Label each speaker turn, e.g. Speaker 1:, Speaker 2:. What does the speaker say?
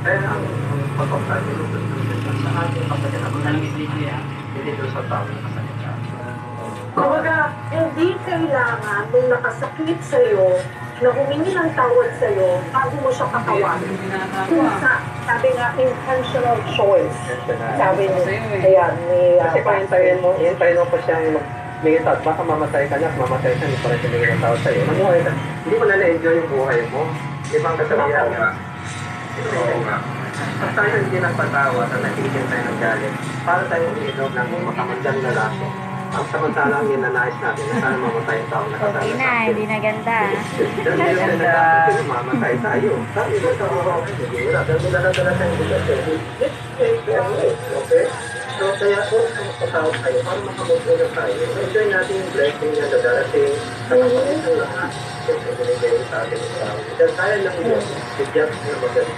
Speaker 1: Kaya ang pagpapalagay sa ating kapatid ako na hindi doon sa tao na kasalita.
Speaker 2: Kumbaga, hindi kailangan nung nakasakit sa'yo, na humingi ng tawad sa'yo, bago mo siya katawanin. Sabi nga, intentional choice. Sabi ni, ayan, ni...
Speaker 1: Kasi kung hintayin mo pa siyang magbigay tawad, baka mamatay ka na, mamatay ka, hindi pa rin bigay ng tawad sa'yo. Mamuhay ka, hindi mo na na-enjoy yung buhay mo. Di ba ang kasabihan nga? Oo nga. Pag tayo hindi nagpatawa at nakikita tayo ng galit, para tayo umiinom ng makamandang na laso. Ang samantalang ninanais natin na sana mamatay yung tao na kasama
Speaker 3: Okay na, hindi na ganda.
Speaker 1: Dahil yung nagkakasya na mamatay tayo. Sabi ko sa mga hindi dahil nilaladala tayong bigat okay? So kaya kung magpatawag tayo, para makamutulong tayo, enjoy natin yung blessing na dadarating sa kapatid ng lahat. Siyempre, binigay sa atin ng tao. Dahil kaya lang yun, bigyan na maganda.